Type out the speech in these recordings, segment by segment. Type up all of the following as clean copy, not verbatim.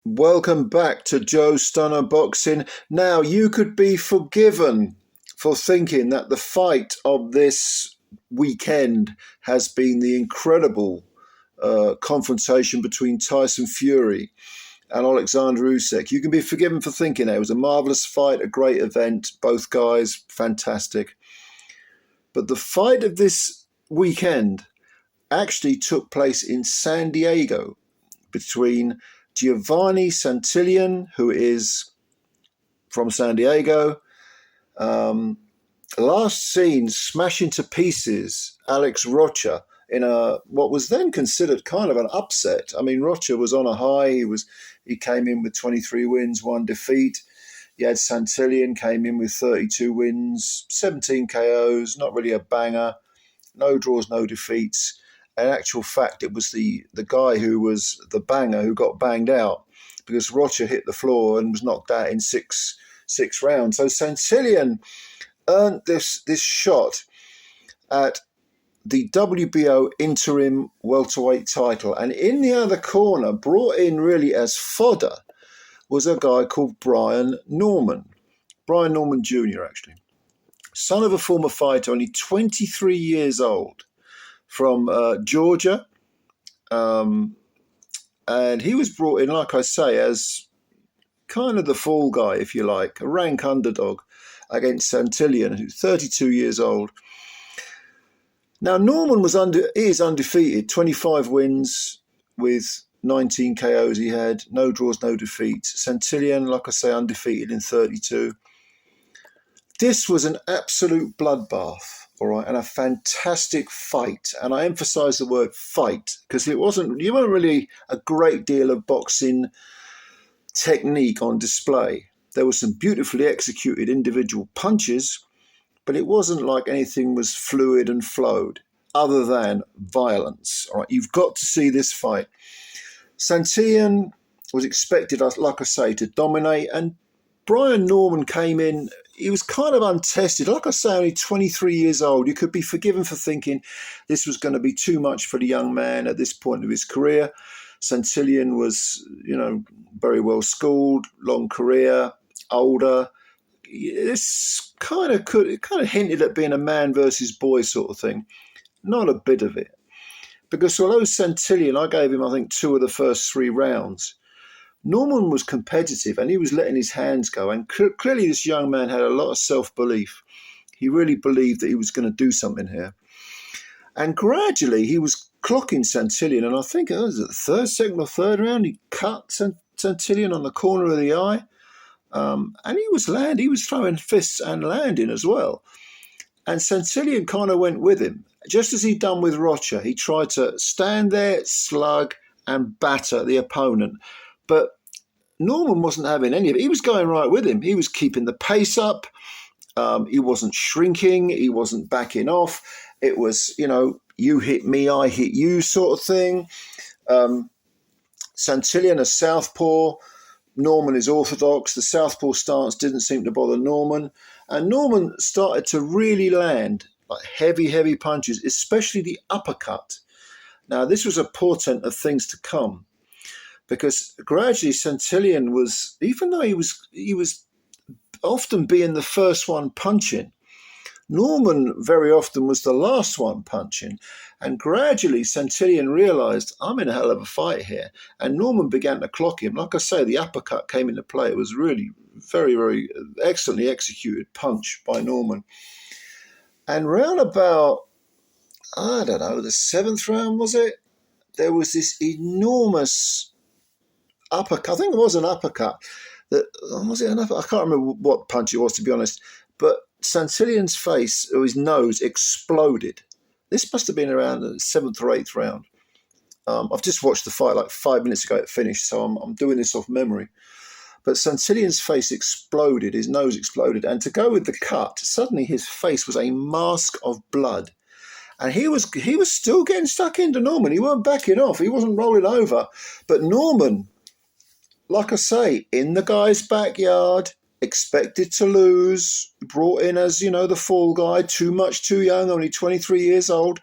Welcome back to Joe Stunner Boxing. Now, you could be forgiven for thinking that the fight of this weekend has been the incredible confrontation between Tyson Fury and Alexander Usyk. You can be forgiven for thinking that. It was a marvelous fight, a great event, both guys fantastic. But the fight of this weekend actually took place in San Diego between Giovani Santillan, who is from San Diego, last seen smashing to pieces Alex Rocha in a what was then considered kind of an upset. I mean, Rocha was on a high. He came in with 23 wins, 1 defeat. You had Santillan came in with 32 wins, 17 KOs, not really a banger, no draws, no defeats. In actual fact, it was the guy who was the banger who got banged out because Rocha hit the floor and was knocked out in six rounds. So Santillan earned this shot at the WBO interim welterweight title. And in the other corner, brought in really as fodder, was a guy called Brian Norman Jr., actually. Son of a former fighter, only 23 years old, from Georgia. And he was brought in, like I say, as kind of the fall guy, if you like, a rank underdog against Santillan, who's 32 years old. Now, Norman is undefeated, 25 wins with 19 KOs he had, no draws, no defeats. Santillan, like I say, undefeated in 32. This was an absolute bloodbath, all right, and a fantastic fight. And I emphasize the word fight because you weren't really a great deal of boxing technique on display. There were some beautifully executed individual punches, but it wasn't like anything was fluid and flowed other than violence. All right, you've got to see this fight. Santillan was expected, like I say, to dominate, and Brian Norman came in. He was kind of untested. Like I say, only 23 years old. You could be forgiven for thinking this was going to be too much for the young man at this point of his career. Santillan was, very well schooled, long career, older. This kind of hinted at being a man versus boy sort of thing. Not a bit of it. Because although Santillan, I gave him, I think, 2 of the first 3 rounds, Norman was competitive and he was letting his hands go. And clearly this young man had a lot of self-belief. He really believed that he was going to do something here. And gradually he was clocking Santillan. And I think it was the second or third round, he cut Santillan on the corner of the eye. And he was throwing fists and landing as well. And Santillan kind of went with him. Just as he'd done with Rocha, he tried to stand there, slug, and batter the opponent. But Norman wasn't having any of it. He was going right with him. He was keeping the pace up. He wasn't shrinking. He wasn't backing off. It was, you hit me, I hit you sort of thing. Santillan, a southpaw. Norman is orthodox. The southpaw stance didn't seem to bother Norman. And Norman started to really land like heavy punches, especially the uppercut. Now, this was a portent of things to come because gradually Santillan was, even though he was often being the first one punching, Norman very often was the last one punching. And gradually Santillan realized, I'm in a hell of a fight here. And Norman began to clock him. Like I say, the uppercut came into play. It was really very, very excellently executed punch by Norman. And round about, I don't know, the 7th round, was it? There was this enormous uppercut. I think it was an uppercut. Was it an uppercut? I can't remember what punch it was, to be honest. But Santillan's face, or his nose, exploded. This must have been around the 7th or 8th round. I've just watched the fight like 5 minutes ago. It finished, so I'm doing this off memory. But Santillan's face exploded, his nose exploded, and to go with the cut, suddenly his face was a mask of blood. And he was still getting stuck into Norman. He weren't backing off. He wasn't rolling over. But Norman, like I say, in the guy's backyard, expected to lose, brought in as, the fall guy, too much, too young, only 23 years old,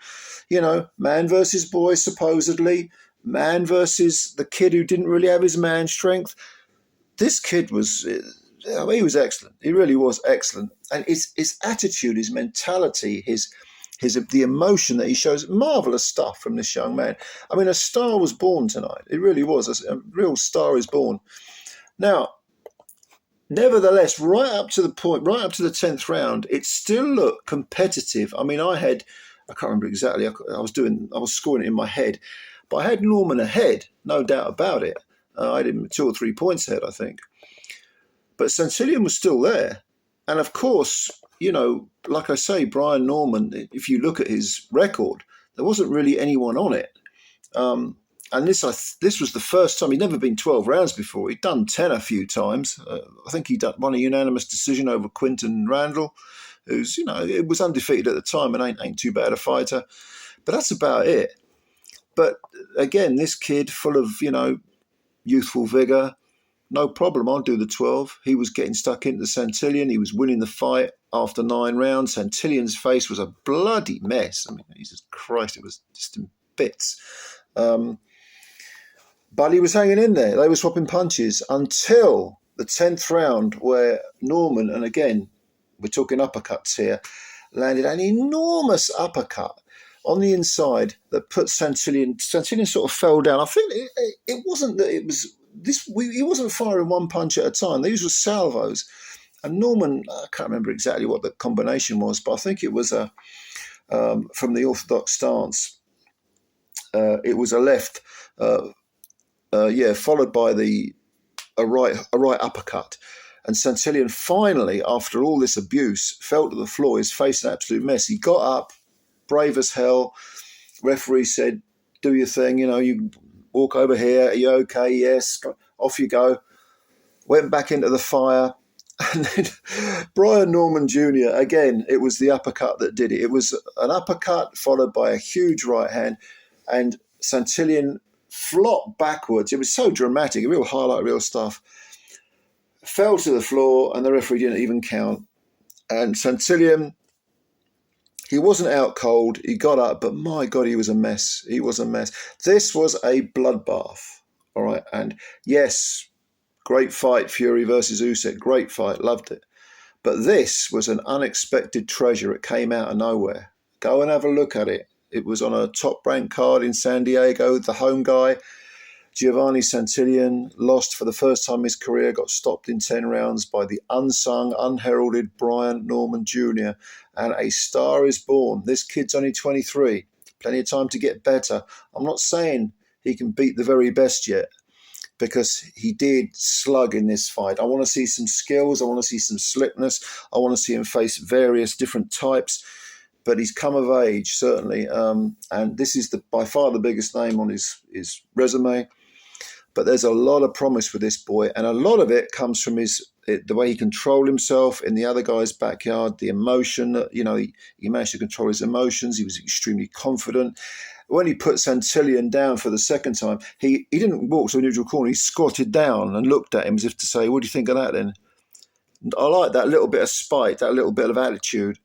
man versus boy, supposedly. man versus the kid who didn't really have his man strength. This kid was, he was excellent. He really was excellent. And his attitude, his mentality, the emotion that he shows, marvellous stuff from this young man. I mean, a star was born tonight. It really was. A real star is born. Now, nevertheless, right up to the 10th round, it still looked competitive. I mean, I can't remember exactly. I was scoring it in my head, but I had Norman ahead, no doubt about it. I had him 2 or 3 points ahead, I think. But Santillan was still there. And of course, like I say, Brian Norman, if you look at his record, there wasn't really anyone on it. And this was the first time. He'd never been 12 rounds before. He'd done 10 a few times. I think he'd won a unanimous decision over Quinton Randall, who's, it was undefeated at the time and ain't too bad a fighter. But that's about it. But again, this kid full of, youthful vigour, no problem, I'll do the 12. He was getting stuck into Santillan. He was winning the fight after 9 rounds. Santillan's face was a bloody mess. I mean, Jesus Christ, it was just in bits. But he was hanging in there. They were swapping punches until the 10th round, where Norman, and again, we're talking uppercuts here, landed an enormous uppercut on the inside that put Santillan. Santillan sort of fell down. I think it wasn't that it was this. He wasn't firing one punch at a time. These were salvos. And Norman, I can't remember exactly what the combination was, but I think it was from the orthodox stance. It was a left, followed by a right uppercut. And Santillan finally, after all this abuse, fell to the floor. His face an absolute mess. He got up, brave as hell. Referee said, "Do your thing. You walk over here. Are you okay? Yes. Off you go." Went back into the fire. And then Brian Norman Jr., again, it was the uppercut that did it. It was an uppercut followed by a huge right hand. And Santillan flopped backwards. It was so dramatic, a real highlight, real stuff. Fell to the floor, and the referee didn't even count. And Santillan, he wasn't out cold. He got up, but my God, he was a mess. He was a mess. This was a bloodbath, all right? And yes, great fight, Fury versus Usyk. Great fight, loved it. But this was an unexpected treasure. It came out of nowhere. Go and have a look at it. It was on a top-ranked card in San Diego. The home guy, Giovani Santillan, lost for the first time in his career, got stopped in 10 rounds by the unsung, unheralded Brian Norman Jr. And a star is born. This kid's only 23. Plenty of time to get better. I'm not saying he can beat the very best yet, because he did slug in this fight. I want to see some skills. I want to see some slickness. I want to see him face various different types. But he's come of age, certainly. And this is by far the biggest name on his resume. But there's a lot of promise with this boy. And a lot of it comes from the way he controlled himself in the other guy's backyard, the emotion. He managed to control his emotions. He was extremely confident. When he put Santillan down for the second time, he didn't walk to a neutral corner. He squatted down and looked at him as if to say, "What do you think of that then?" I like that little bit of spite, that little bit of attitude.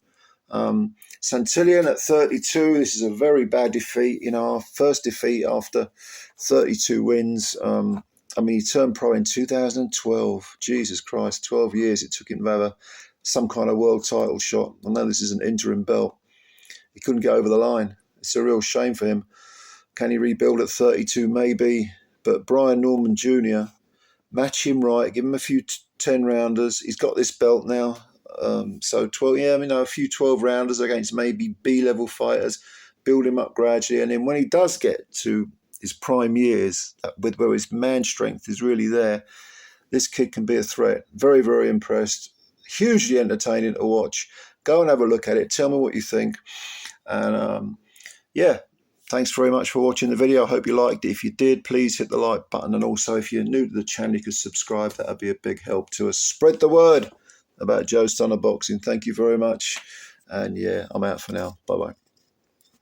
Santillan at 32, this is a very bad defeat. Our first defeat after 32 wins. He turned pro in 2012. Jesus Christ, 12 years it took him to have some kind of world title shot. I know this is an interim belt. He couldn't get over the line. It's a real shame for him. Can he rebuild at 32? Maybe. But Brian Norman Jr., match him right, give him a few 10-rounders. He's got this belt now. So 12, a few 12-rounders against maybe B-level fighters, build him up gradually. And then when he does get to his prime years, where his man strength is really there, this kid can be a threat. Very, very impressed. Hugely entertaining to watch. Go and have a look at it. Tell me what you think. And thanks very much for watching the video. I hope you liked it. If you did, please hit the like button. And also, if you're new to the channel, you could subscribe. That would be a big help to us. Spread the word about Joe Stunner Boxing. Thank you very much. And I'm out for now. Bye-bye.